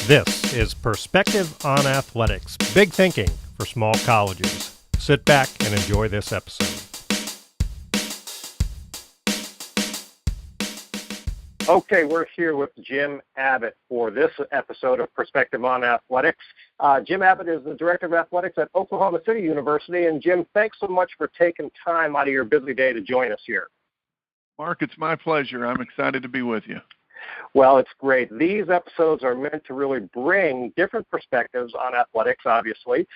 This is Perspective on Athletics, big thinking for small colleges. Sit back and enjoy this episode. Okay, we're here with Jim Abbott for this episode of Perspective on Athletics. Jim Abbott is the Director of Athletics at Oklahoma City University. And Jim, thanks so much for taking time out of your busy day to join us here. Mark, it's my pleasure. I'm excited to be with you. Well, it's great. These episodes are meant to really bring different perspectives on athletics, obviously,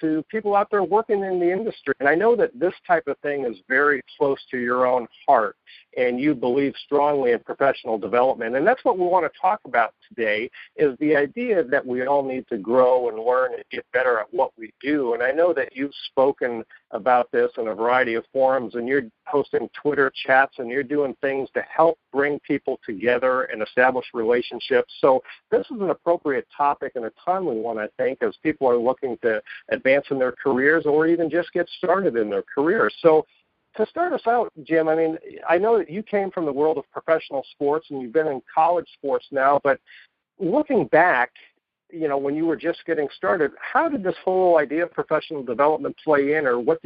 to people out there working in the industry. And I know that this type of thing is very close to your own heart, and you believe strongly in professional development. And that's what we want to talk about today, is the idea that we all need to grow and learn and get better at what we do. And I know that you've spoken about this in a variety of forums, and you're hosting Twitter chats, and you're doing things to help bring people together and establish relationships. So this is an appropriate topic and a timely one, I think, as people are looking to advance in their careers or even just get started in their careers. So to start us out, Jim, I mean, I know that you came from the world of professional sports and you've been in college sports now, but looking back, you know, when you were just getting started, how did this whole idea of professional development play in, or what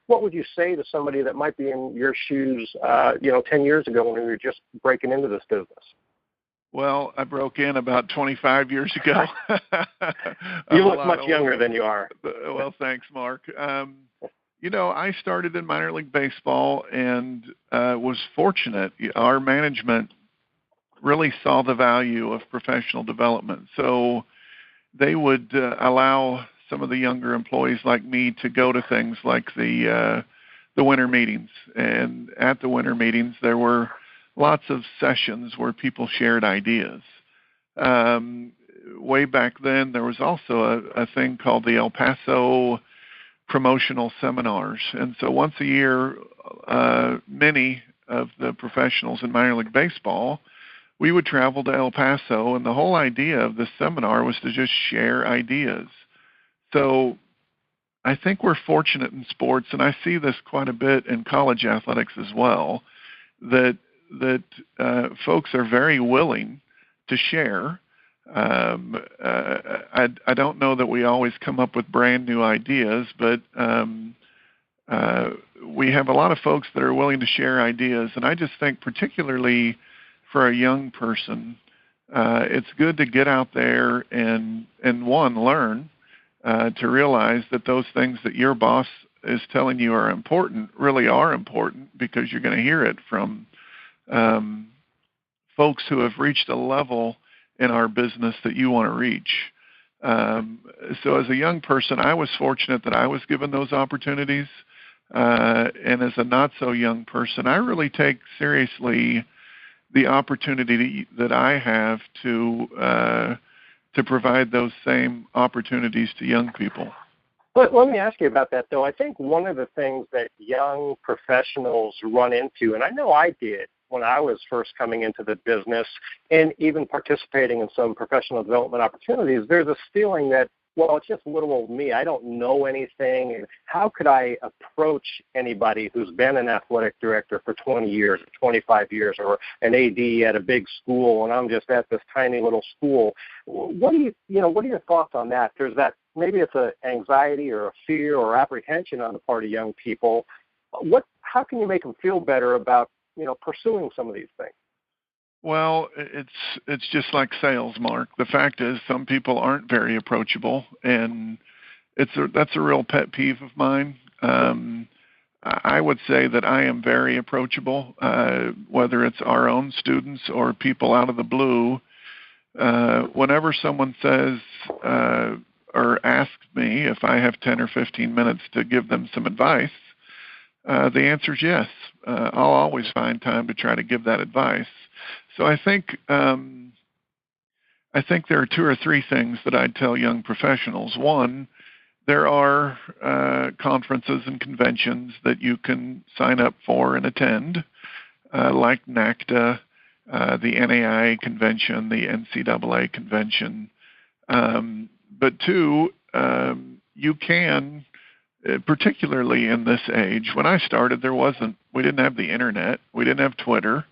would you say to somebody that might be in your shoes, 10 years ago when you were just breaking into this business? Well, I broke in about 25 years ago. You look much younger than you are. Well, thanks, Mark. I started in minor league baseball and was fortunate. Our management really saw the value of professional development. So they would allow some of the younger employees like me to go to things like the winter meetings. And at the winter meetings, there were lots of sessions where people shared ideas. Way back then, there was also a thing called the El Paso promotional seminars. And so once a year, many of the professionals in minor league baseball, we would travel to El Paso, and the whole idea of this seminar was to just share ideas. So I think we're fortunate in sports, and I see this quite a bit in college athletics as well, that folks are very willing to share. I don't know that we always come up with brand new ideas, but we have a lot of folks that are willing to share ideas, and I just think particularly for a young person, it's good to get out there and learn, to realize that those things that your boss is telling you are important really are important, because you're going to hear it from folks who have reached a level in our business that you want to reach. So as a young person, I was fortunate that I was given those opportunities. And as a not so young person, I really take seriously the opportunity that I have to provide those same opportunities to young people. But let me ask you about that, though. I think one of the things that young professionals run into, and I know I did when I was first coming into the business and even participating in some professional development opportunities, there's a feeling that, well, it's just little old me. I don't know anything. And how could I approach anybody who's been an athletic director for 20 years or 25 years or an AD at a big school, and I'm just at this tiny little school? What are your thoughts on that? There's that, maybe it's an anxiety or a fear or apprehension on the part of young people. How can you make them feel better about, pursuing some of these things? Well, it's just like sales, Mark. The fact is, some people aren't very approachable, and that's a real pet peeve of mine. I would say that I am very approachable, whether it's our own students or people out of the blue. Whenever someone says or asks me if I have 10 or 15 minutes to give them some advice, the answer is yes. I'll always find time to try to give that advice. So I think there are two or three things that I'd tell young professionals. One, there are conferences and conventions that you can sign up for and attend, like NACDA, the NAIA convention, the NCAA convention. But two, you can, particularly in this age, when I started, we didn't have the internet, we didn't have Twitter.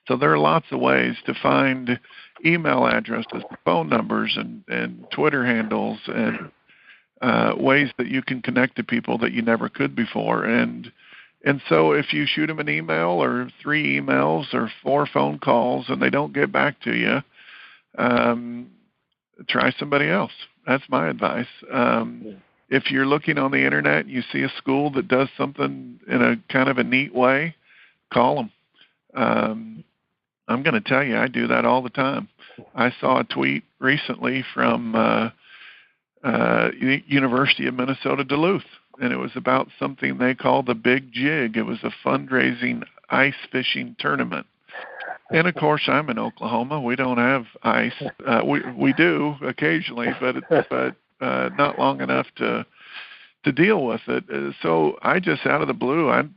So there are lots of ways to find email addresses, phone numbers, and Twitter handles, and ways that you can connect to people that you never could before. And so if you shoot them an email or 3 emails or 4 phone calls and they don't get back to you, try somebody else. That's my advice. If you're looking on the internet and you see a school that does something in a kind of a neat way, call them. I'm going to tell you, I do that all the time. I saw a tweet recently from University of Minnesota Duluth, and it was about something they call the Big Jig. It was a fundraising ice fishing tournament. And of course, I'm in Oklahoma. We don't have ice. We do occasionally, but not long enough to deal with it. So I just out of the blue, I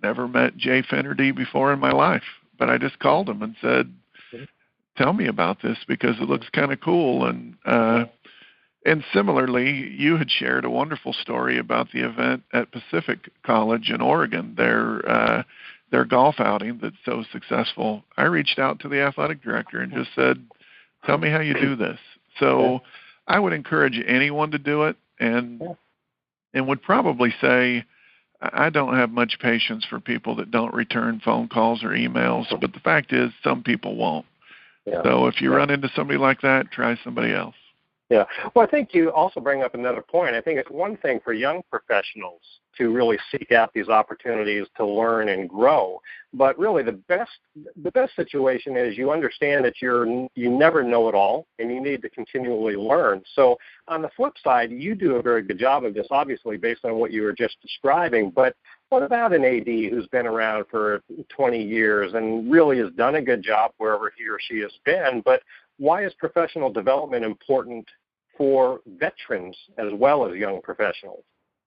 never met Jay Finnerty before in my life, but I just called him and said, "Tell me about this because it looks kind of cool." And similarly, you had shared a wonderful story about the event at Pacific College in Oregon, their golf outing that's so successful. I reached out to the athletic director and just said, "Tell me how you do this." So I would encourage anyone to do it, and would probably say, I don't have much patience for people that don't return phone calls or emails, but the fact is some people won't. Yeah. So if you run into somebody like that, try somebody else. Yeah. Well, I think you also bring up another point. I think it's one thing for young professionals to really seek out these opportunities to learn and grow. But really the best situation is you understand that you never know it all and you need to continually learn. So on the flip side, you do a very good job of this, obviously, based on what you were just describing. But what about an AD who's been around for 20 years and really has done a good job wherever he or she has been, but why is professional development important for veterans as well as young professionals?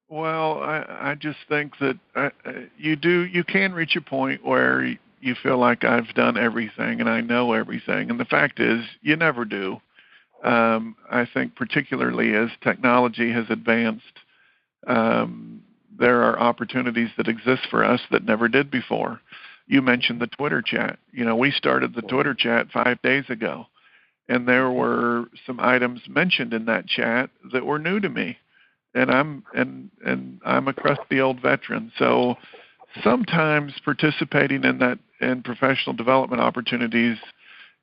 Well, I just think that you can reach a point where you feel like I've done everything and I know everything, and the fact is you never do. I think particularly as technology has advanced, there are opportunities that exist for us that never did before. You mentioned the Twitter chat. We started the Twitter chat 5 days ago, and there were some items mentioned in that chat that were new to me. And I'm a crusty old veteran. So sometimes participating in professional development opportunities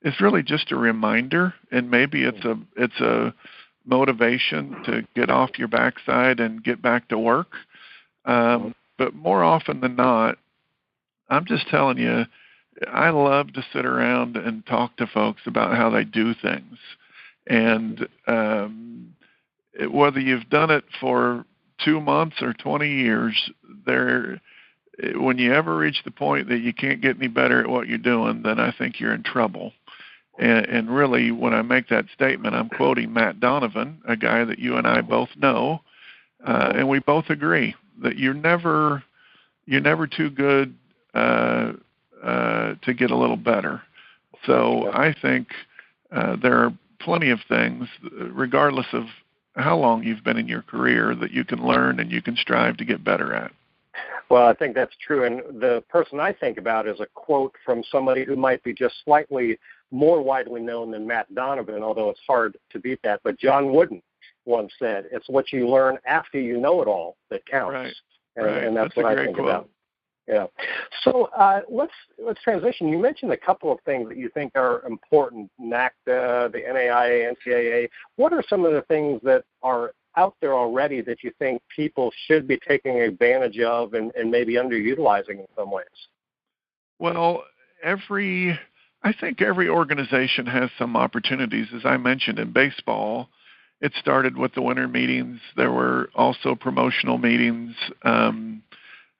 is really just a reminder, and maybe it's a motivation to get off your backside and get back to work. But more often than not, I'm just telling you, I love to sit around and talk to folks about how they do things. And whether you've done it for 2 months or 20 years, when you ever reach the point that you can't get any better at what you're doing, then I think you're in trouble. And really, when I make that statement, I'm quoting Matt Donovan, a guy that you and I both know, and we both agree that you're never too good to get a little better. So I think there are plenty of things, regardless of how long you've been in your career, that you can learn and you can strive to get better at. Well, I think that's true. And the person I think about is a quote from somebody who might be just slightly more widely known than Matt Donovan, although it's hard to beat that. But John Wooden once said, "It's what you learn after you know it all that counts." Right. And that's what I think quote. about. Yeah. So let's transition. You mentioned a couple of things that you think are important: NACDA, the NAIA, NCAA. What are some of the things that are out there already that you think people should be taking advantage of and maybe underutilizing in some ways? Well, I think every organization has some opportunities. As I mentioned in baseball, it started with the winter meetings. There were also promotional meetings.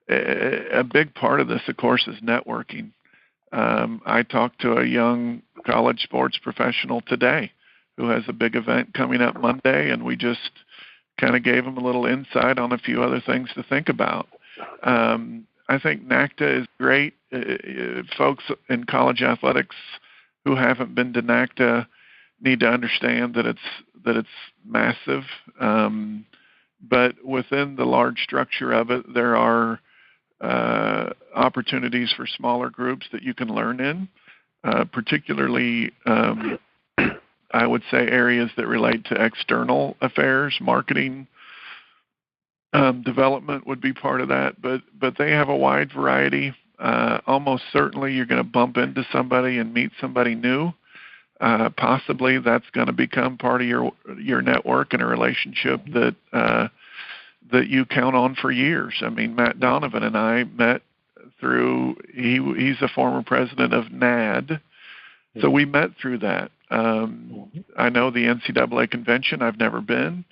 A big part of this, of course, is networking. I talked to a young college sports professional today who has a big event coming up Monday, and we just kind of gave him a little insight on a few other things to think about. I think NACDA is great. Folks in college athletics who haven't been to NACDA need to understand that it's massive. But within the large structure of it, there are opportunities for smaller groups that you can learn in. particularly, I would say, areas that relate to external affairs, marketing, development would be part of that. But they have a wide variety. Almost certainly you're going to bump into somebody and meet somebody new. Possibly that's going to become part of your network and a relationship that you count on for years. I mean, Matt Donovan and I met through, he's a former president of NAD, so we met through that. I know the NCAA convention. I've never been,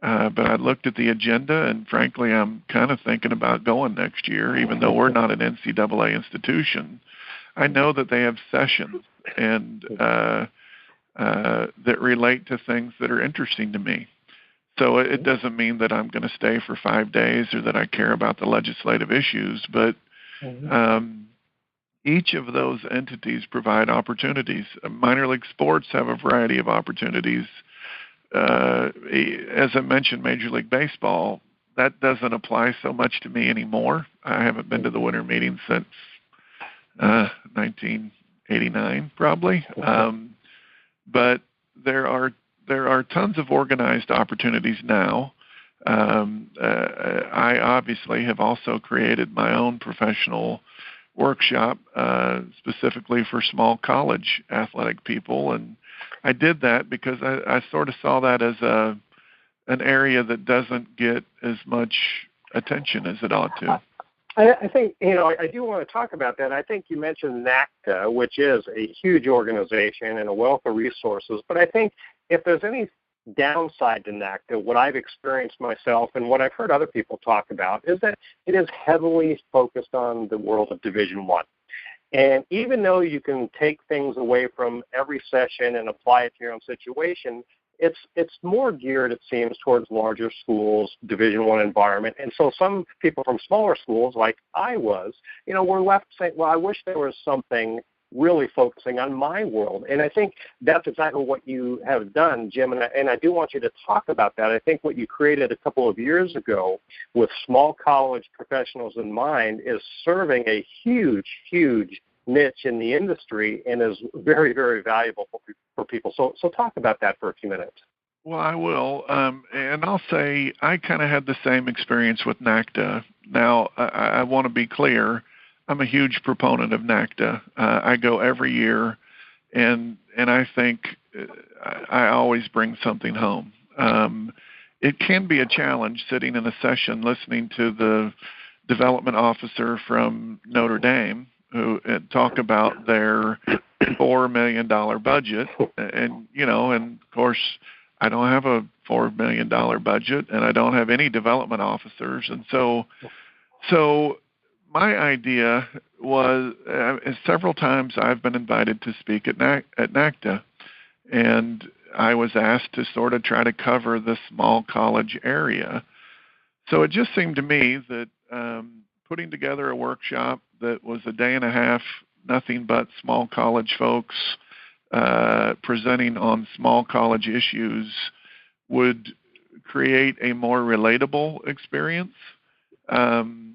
but I looked at the agenda, and frankly, I'm kind of thinking about going next year, even though we're not an NCAA institution. I know that they have sessions and that relate to things that are interesting to me. So it doesn't mean that I'm going to stay for 5 days or that I care about the legislative issues, but each of those entities provide opportunities. Minor league sports have a variety of opportunities. As I mentioned, Major League Baseball, that doesn't apply so much to me anymore. I haven't been to the winter meeting since 1989, probably. But there are tons of organized opportunities now. I obviously have also created my own professional workshop specifically for small college athletic people, and I did that because I sort of saw that as an area that doesn't get as much attention as it ought to. I think, I do want to talk about that. I think you mentioned NACTA, which is a huge organization and a wealth of resources. But I think if there's any downside to NACTA, what I've experienced myself and what I've heard other people talk about is that it is heavily focused on the world of Division I. And even though you can take things away from every session and apply it to your own situation, it's more geared, it seems, towards larger schools, Division I environment. And so some people from smaller schools, like I was, were left saying, well, I wish there was something really focusing on my world. And I think that's exactly what you have done, Jim, and I do want you to talk about that. I think what you created a couple of years ago with small college professionals in mind is serving a huge, huge niche in the industry and is very, very valuable for people. So talk about that for a few minutes. Well, I will. And I'll say I kind of had the same experience with NACTA. Now, I want to be clear. I'm a huge proponent of NACTA. I go every year, and I think I always bring something home. It can be a challenge sitting in a session listening to the development officer from Notre Dame who talk about their $4 million budget. And of course, I don't have a $4 million budget, and I don't have any development officers. And so my idea was several times I've been invited to speak at NACTA, and I was asked to sort of try to cover the small college area. So it just seemed to me that putting together a workshop that was a day and a half, nothing but small college folks presenting on small college issues would create a more relatable experience. And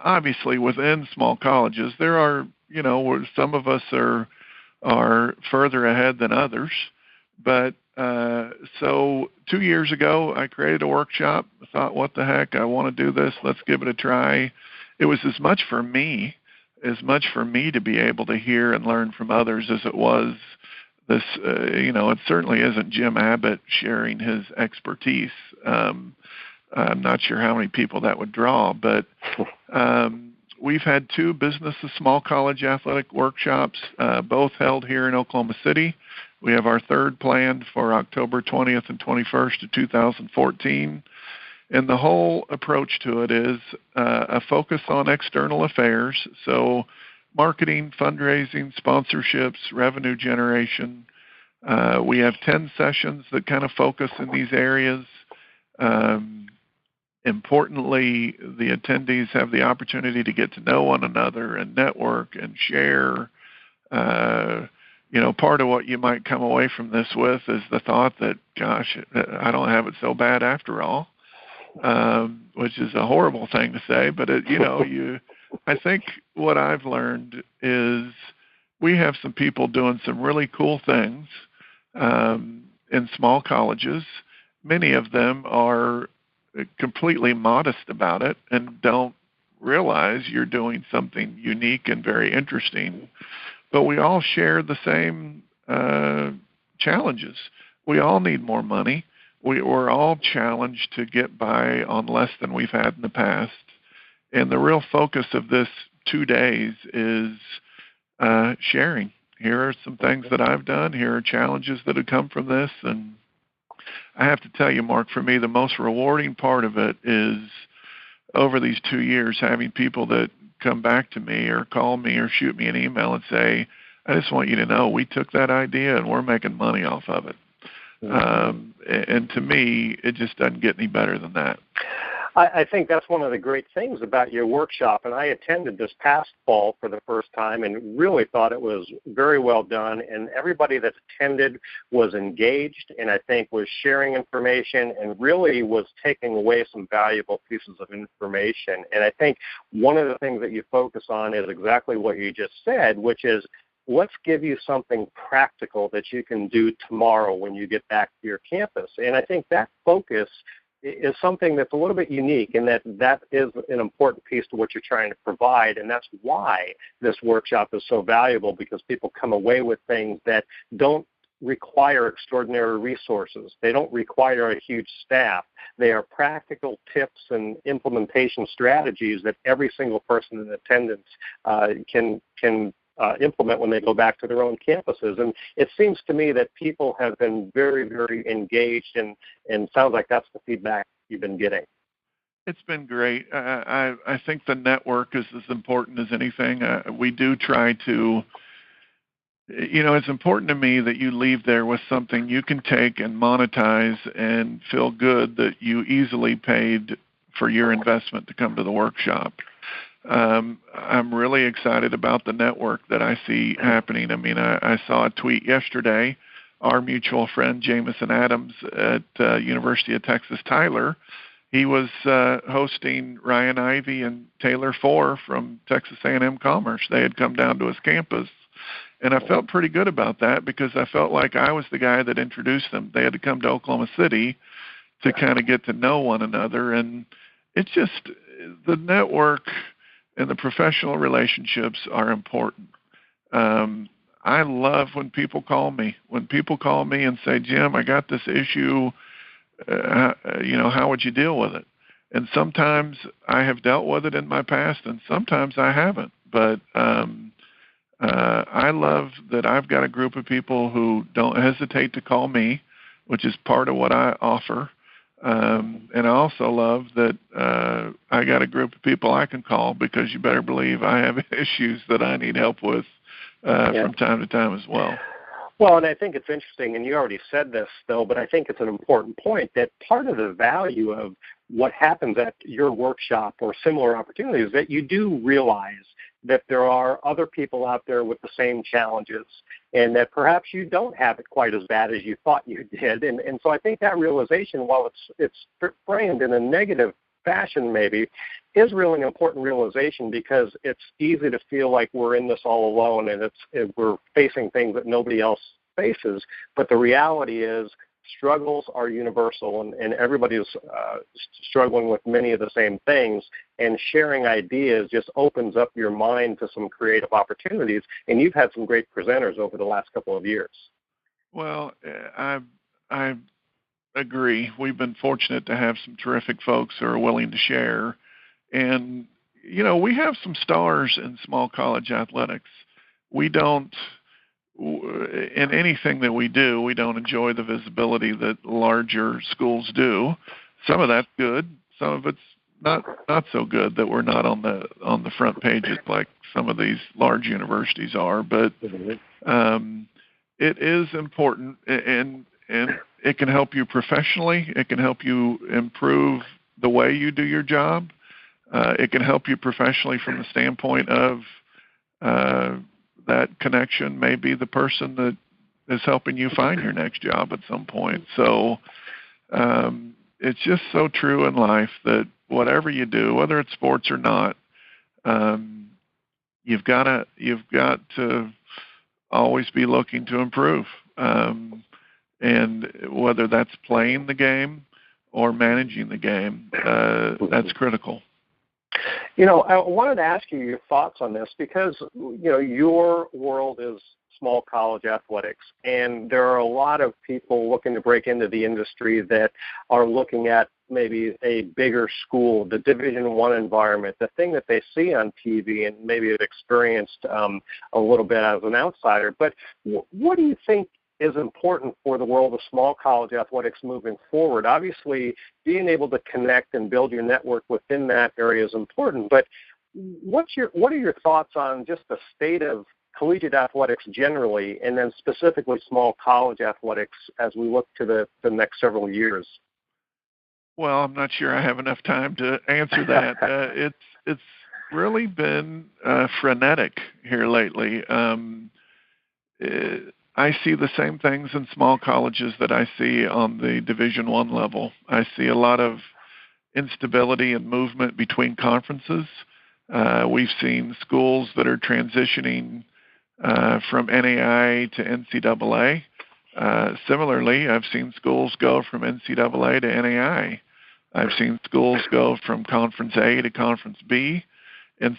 obviously within small colleges, there are, where some of us are further ahead than others. But so 2 years ago, I created a workshop. I thought, what the heck, I want to do this. Let's give it a try. It was as much for me to be able to hear and learn from others as it was this, it certainly isn't Jim Abbott sharing his expertise. I'm not sure how many people that would draw, but we've had 2 business to small college athletic workshops, both held here in Oklahoma City. We have our 3rd planned for October 20th and 21st of 2014. And the whole approach to it is a focus on external affairs, so marketing, fundraising, sponsorships, revenue generation. We have 10 sessions that kind of focus in these areas. Importantly, the attendees have the opportunity to get to know one another and network and share. Part of what you might come away from this with is the thought that, gosh, I don't have it so bad after all. Which is a horrible thing to say, but I think what I've learned is we have some people doing some really cool things in small colleges. Many of them are completely modest about it and don't realize you're doing something unique and very interesting. But we all share the same challenges. We all need more money. We're all challenged to get by on less than we've had in the past. And the real focus of this 2 days is sharing. Here are some things that I've done. Here are challenges that have come from this. And I have to tell you, Mark, for me, the most rewarding part of it is over these 2 years having people that come back to me or call me or shoot me an email and say, I just want you to know we took that idea and we're making money off of it. And to me, it just doesn't get any better than that. I think that's one of the great things about your workshop, and I attended this past fall for the first time and really thought it was very well done, and everybody that attended was engaged and I think was sharing information and really was taking away some valuable pieces of information. And I think one of the things that you focus on is exactly what you just said, which is let's give you something practical that you can do tomorrow when you get back to your campus. And I think that focus is something that's a little bit unique, and that is an important piece to what you're trying to provide, and that's why this workshop is so valuable, because people come away with things that don't require extraordinary resources. They don't require a huge staff. They are practical tips and implementation strategies that every single person in attendance can implement when they go back to their own campuses. And it seems to me that people have been very, very engaged, and sounds like that's the feedback you've been getting. It's been great. I think the network is as important as anything. We do try to, it's important to me that you leave there with something you can take and monetize and feel good that you easily paid for your investment to come to the workshop. I'm really excited about the network that I see happening. I mean, I saw a tweet yesterday. Our mutual friend, Jameson Adams at University of Texas Tyler, he was hosting Ryan Ivey and Taylor Four from Texas A&M Commerce. They had come down to his campus, and I felt pretty good about that because I felt like I was the guy that introduced them. They had to come to Oklahoma City to kind of get to know one another, and it's just the network and the professional relationships are important. I love when people call me. When people call me and say, Jim, I got this issue, how would you deal with it? And sometimes I have dealt with it in my past, and sometimes I haven't. But I love that I've got a group of people who don't hesitate to call me, which is part of what I offer. And I also love that I got a group of people I can call, because you better believe I have issues that I need help with from time to time as well. Well, and I think it's interesting, and you already said this, though, but I think it's an important point that part of the value of what happens at your workshop or similar opportunities is that you do realize that there are other people out there with the same challenges, and that perhaps you don't have it quite as bad as you thought you did. And so I think that realization, while it's framed in a negative fashion maybe, is really an important realization, because it's easy to feel like we're in this all alone and we're facing things that nobody else faces. But the reality is struggles are universal, and everybody is struggling with many of the same things, and sharing ideas just opens up your mind to some creative opportunities. And you've had some great presenters over the last couple of years. Well, I agree. We've been fortunate to have some terrific folks who are willing to share. And, we have some stars in small college athletics. We don't, in anything that we do, we don't enjoy the visibility that larger schools do. Some of that's good. Some of it's not so good that we're not on the front pages like some of these large universities are. But it is important, and it can help you professionally. It can help you improve the way you do your job. It can help you professionally from the standpoint of that connection may be the person that is helping you find your next job at some point. So it's just so true in life that whatever you do, whether it's sports or not, you've got to always be looking to improve. And whether that's playing the game or managing the game, that's critical. I wanted to ask you your thoughts on this because, your world is small college athletics, and there are a lot of people looking to break into the industry that are looking at maybe a bigger school, the Division I environment, the thing that they see on TV and maybe have experienced a little bit as an outsider. But what do you think is important for the world of small college athletics moving forward? Obviously, being able to connect and build your network within that area is important, but what are your thoughts on just the state of collegiate athletics generally, and then specifically small college athletics as we look to the next several years? Well, I'm not sure I have enough time to answer that. It's really been frenetic here lately. I see the same things in small colleges that I see on the Division I level. I see a lot of instability and movement between conferences. We've seen schools that are transitioning from NAI to NCAA. Similarly, I've seen schools go from NCAA to NAI. I've seen schools go from Conference A to Conference B. And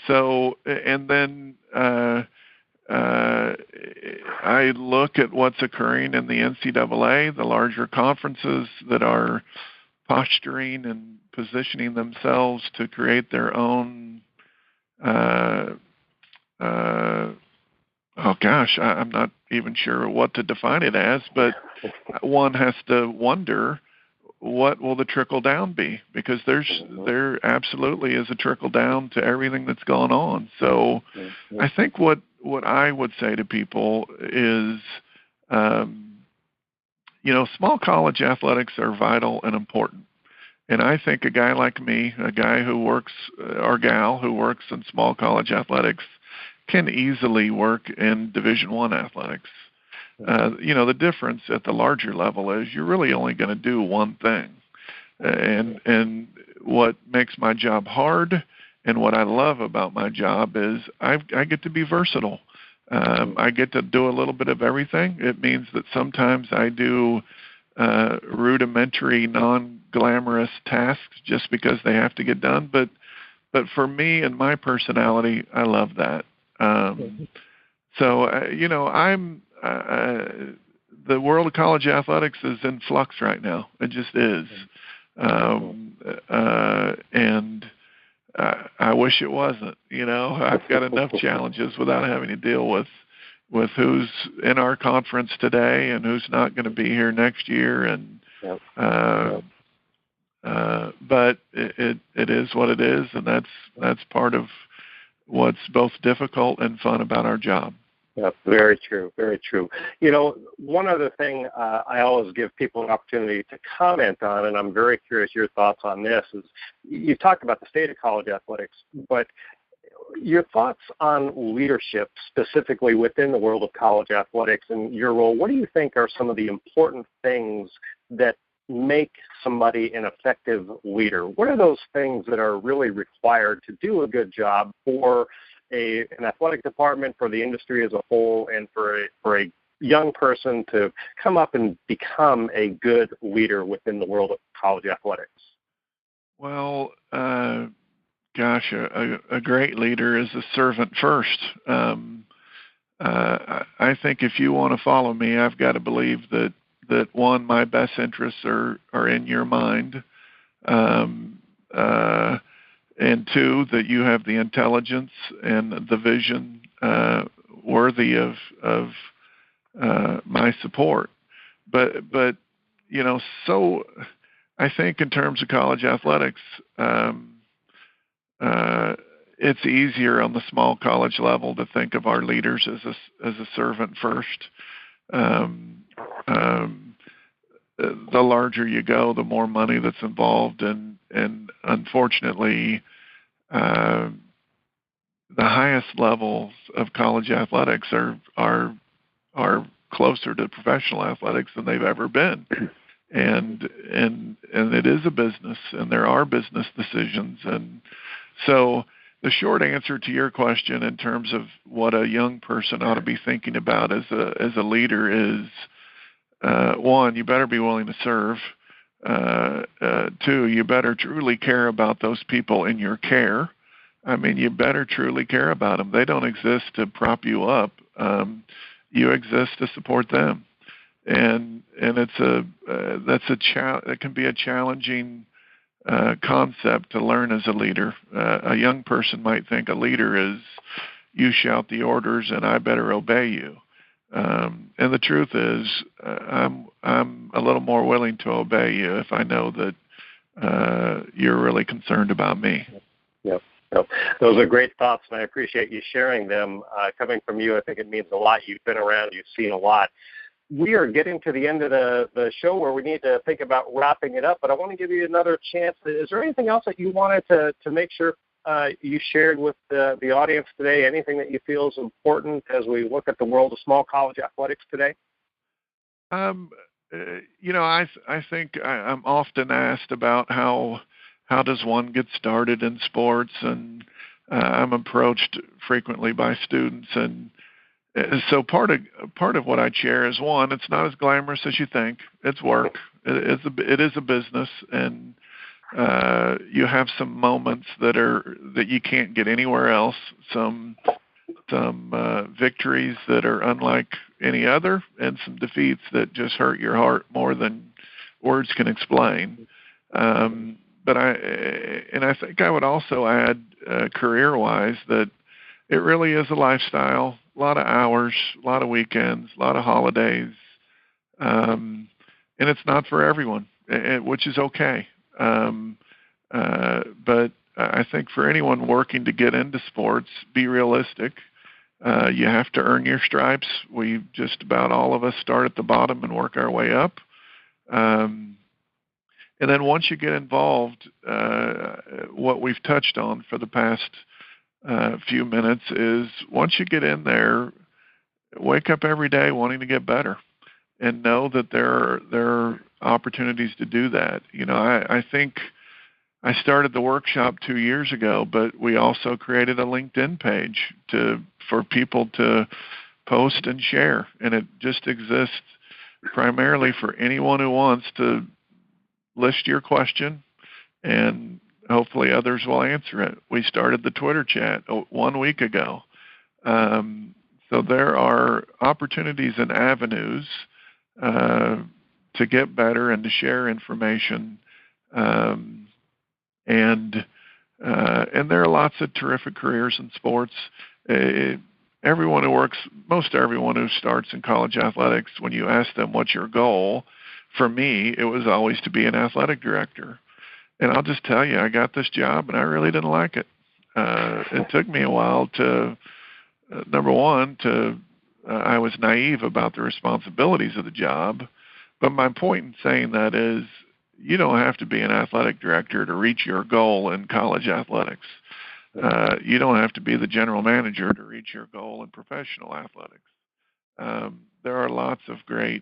then I look at what's occurring in the NCAA, the larger conferences that are posturing and positioning themselves to create their own I'm not even sure what to define it as, but one has to wonder what will the trickle down be, because there absolutely is a trickle down to everything that's gone on. So I think what I would say to people is, small college athletics are vital and important. And I think a guy like me, a guy who works, or gal who works in small college athletics, can easily work in Division I athletics. The difference at the larger level is you're really only going to do one thing. And what makes my job hard and what I love about my job is I get to be versatile. I get to do a little bit of everything. It means that sometimes I do rudimentary, non-glamorous tasks just because they have to get done. But for me and my personality, I love that. The world of college athletics is in flux right now. It just is. And I wish it wasn't. I've got enough challenges without having to deal with who's in our conference today and who's not going to be here next year. And but it is what it is, and that's part of what's both difficult and fun about our job. Yeah, very true, very true. One other thing I always give people an opportunity to comment on, and I'm very curious your thoughts on this, is you talked about the state of college athletics, but your thoughts on leadership specifically within the world of college athletics and your role. What do you think are some of the important things that make somebody an effective leader? What are those things that are really required to do a good job for an athletic department, for the industry as a whole, and for a young person to come up and become a good leader within the world of college athletics? Well, a great leader is a servant first. I think if you want to follow me, I've got to believe that one, my best interests are in your mind, and two, that you have the intelligence and the vision worthy of my support. But so I think in terms of college athletics, it's easier on the small college level to think of our leaders as a servant first. The larger you go, the more money that's involved, and unfortunately, the highest levels of college athletics are closer to professional athletics than they've ever been, and it is a business, and there are business decisions, and so the short answer to your question in terms of what a young person ought to be thinking about as a leader is, one, you better be willing to serve. Two, you better truly care about those people in your care. I mean, you better truly care about them. They don't exist to prop you up. You exist to support them, and it can be a challenging concept to learn as a leader. A young person might think a leader is you shout the orders and I better obey you. And the truth is, I'm a little more willing to obey you if I know that you're really concerned about me. Yep. Yep. Those are great thoughts, and I appreciate you sharing them. Coming from you, I think it means a lot. You've been around, you've seen a lot. We are getting to the end of the show where we need to think about wrapping it up, but I want to give you another chance. Is there anything else that you wanted to make sure you shared with the audience today? Anything that you feel is important as we look at the world of small college athletics today? I think I'm often asked about how does one get started in sports, and I'm approached frequently by students, and so part of what I share is, one, it's not as glamorous as you think. It's work. It is a business, and you have some moments that you can't get anywhere else. Some victories that are unlike any other, and some defeats that just hurt your heart more than words can explain. But I think I would also add, career-wise, that it really is a lifestyle. A lot of hours, a lot of weekends, a lot of holidays, and it's not for everyone, which is okay. But I think for anyone working to get into sports, be realistic. You have to earn your stripes. We just about all of us start at the bottom and work our way up. And then once you get involved, what we've touched on for the past few minutes is, once you get in there, wake up every day wanting to get better, and know that there are opportunities to do that. I think I started the workshop 2 years ago, but we also created a LinkedIn page for people to post and share, and it just exists primarily for anyone who wants to list your question, and hopefully others will answer it. We started the Twitter chat 1 week ago. So there are opportunities and avenues to get better and to share information. And there are lots of terrific careers in sports. Most everyone who starts in college athletics, when you ask them what's your goal, for me, it was always to be an athletic director. And I'll just tell you, I got this job, and I really didn't like it. It took me a while to, number one, I was naive about the responsibilities of the job. But my point in saying that is, you don't have to be an athletic director to reach your goal in college athletics. You don't have to be the general manager to reach your goal in professional athletics. There are lots of great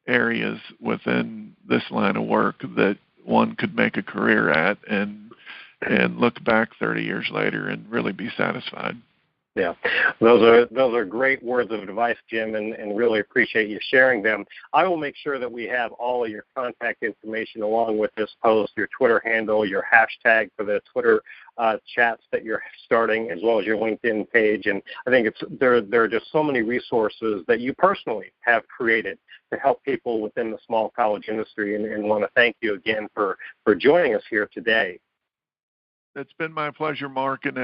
areas within this line of work that one could make a career at and look back 30 years later and really be satisfied. Yeah, those are great words of advice, Jim, and really appreciate you sharing them. I will make sure that we have all of your contact information along with this post, your Twitter handle, your hashtag for the Twitter chats that you're starting, as well as your LinkedIn page. And I think there are just so many resources that you personally have created to help people within the small college industry, and want to thank you again for joining us here today. It's been my pleasure, Mark, and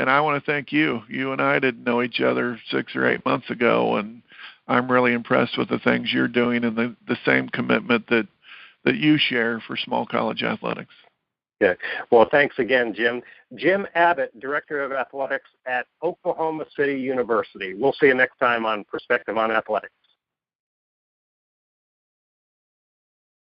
I want to thank you. You and I didn't know each other 6 or 8 months ago, and I'm really impressed with the things you're doing and the same commitment that you share for small college athletics. Okay. Well, thanks again, Jim. Jim Abbott, Director of Athletics at Oklahoma City University. We'll see you next time on Perspective on Athletics.